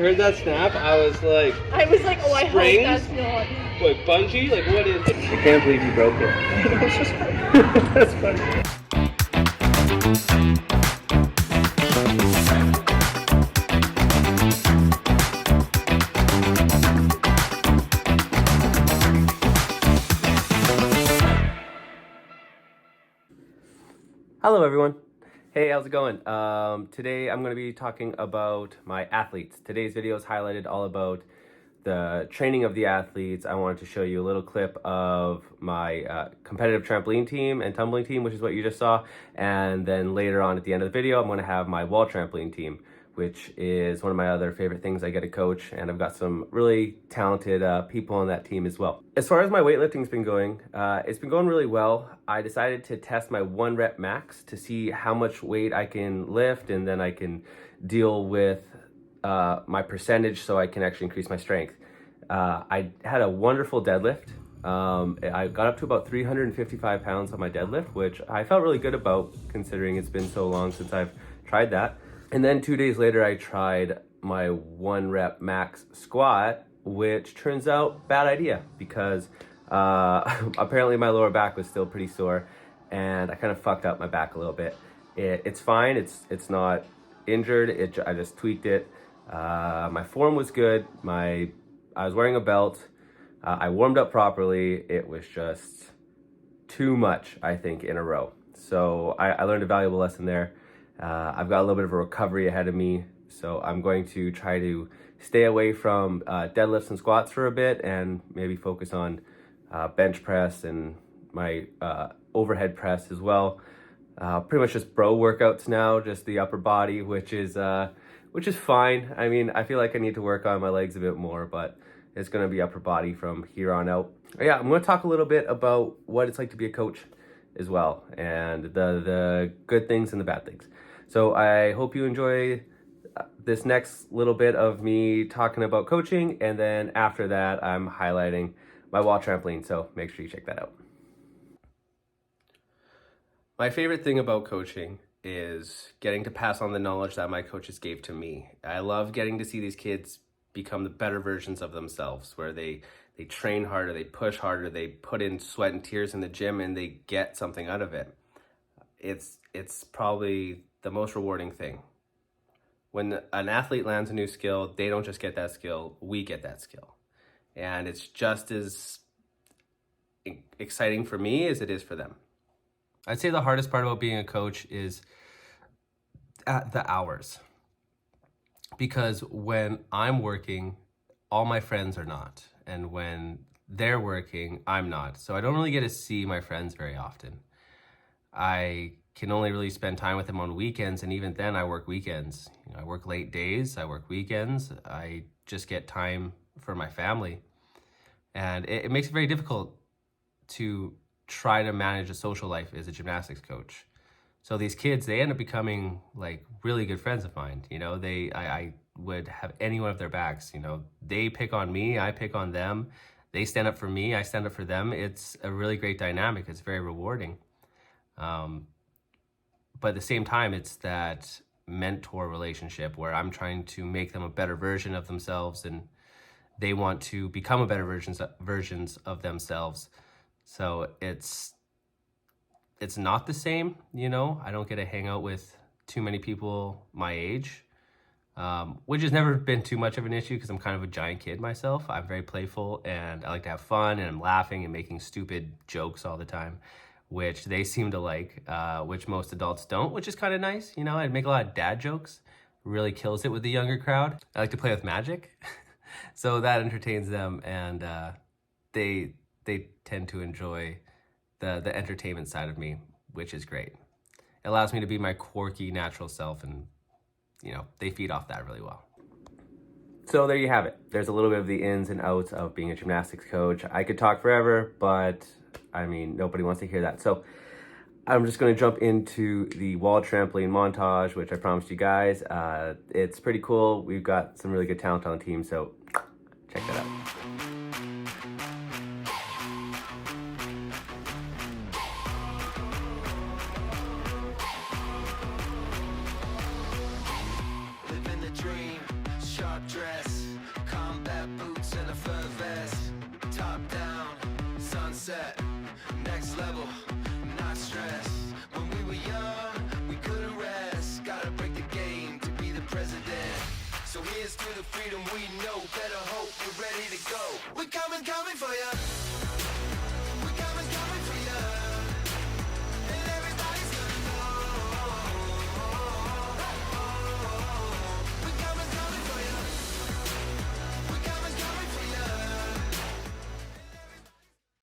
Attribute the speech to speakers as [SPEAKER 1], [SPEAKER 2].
[SPEAKER 1] heard that snap, I was like,
[SPEAKER 2] oh, I hope
[SPEAKER 1] springs?
[SPEAKER 2] that's not.
[SPEAKER 1] What, bungee? Like, what is it? I can't believe you broke it.
[SPEAKER 2] It's just
[SPEAKER 1] That's funny. Hello everyone. Hey, how's it going? Today I'm going to be talking about my athletes. Today's video is highlighted all about the training of the athletes. I wanted to show you a little clip of my competitive trampoline team and tumbling team, which is what you just saw. And then later on at the end of the video, I'm going to have my wall trampoline team, which is one of my other favorite things I get to coach. And I've got some really talented people on that team as well. As far as my weightlifting's been going, it's been going really well. I decided to test my 1 rep max to see how much weight I can lift, and then I can deal with my percentage so I can actually increase my strength. I had a wonderful deadlift. I got up to about 355 pounds on my deadlift, which I felt really good about considering it's been so long since I've tried that. And then 2 days later, I tried my 1 rep max squat, which turns out bad idea because apparently my lower back was still pretty sore and I kind of fucked up my back a little bit. It's fine. It's not injured. I just tweaked it. My form was good. I was wearing a belt. I warmed up properly. It was just too much, I think, in a row. So I learned a valuable lesson there. I've got a little bit of a recovery ahead of me, so I'm going to try to stay away from deadlifts and squats for a bit and maybe focus on bench press and my overhead press as well. Pretty much just bro workouts now, just the upper body, which is fine. I mean, I feel like I need to work on my legs a bit more, but it's going to be upper body from here on out. Yeah, I'm going to talk a little bit about what it's like to be a coach as well, and the good things and the bad things. So I hope you enjoy this next little bit of me talking about coaching, and then after that I'm highlighting my wall trampoline, so make sure you check that out. My favorite thing about coaching is getting to pass on the knowledge that my coaches gave to me. I love getting to see these kids become the better versions of themselves, where they train harder, they push harder, they put in sweat and tears in the gym, and they get something out of it. It's probably the most rewarding thing. When an athlete lands a new skill, they don't just get that skill, we get that skill. And it's just as exciting for me as it is for them. I'd say the hardest part about being a coach is at the hours. Because when I'm working, all my friends are not. And when they're working, I'm not. So I don't really get to see my friends very often. I can only really spend time with them on weekends, and even then I work weekends. I work late days, I work weekends, I just get time for my family. And it makes it very difficult to try to manage a social life as a gymnastics coach. So these kids, they end up becoming like really good friends of mine. I would have any one of their backs. They pick on me, I pick on them. They stand up for me, I stand up for them. It's a really great dynamic. It's very rewarding. But at the same time, it's that mentor relationship where I'm trying to make them a better version of themselves, and they want to become a better versions of themselves. So it's not the same, I don't get to hang out with too many people my age, which has never been too much of an issue because I'm kind of a giant kid myself. I'm very playful and I like to have fun, and I'm laughing and making stupid jokes all the time, which they seem to like, which most adults don't, which is kind of nice. I make a lot of dad jokes, really kills it with the younger crowd. I like to play with magic, so that entertains them, and they tend to enjoy the entertainment side of me, which is great. It allows me to be my quirky, natural self, and they feed off that really well. So there you have it. There's a little bit of the ins and outs of being a gymnastics coach. I could talk forever, but I mean, nobody wants to hear that. So I'm just going to jump into the wall trampoline montage, which I promised you guys. It's pretty cool. We've got some really good talent on the team, so check that out. Living the dream, sharp dress.
[SPEAKER 2] set, next level, not stress. When we were young, we couldn't rest. Gotta break the game to be the president. So here's to the freedom we know. Better hope you're ready to go. We're coming for ya.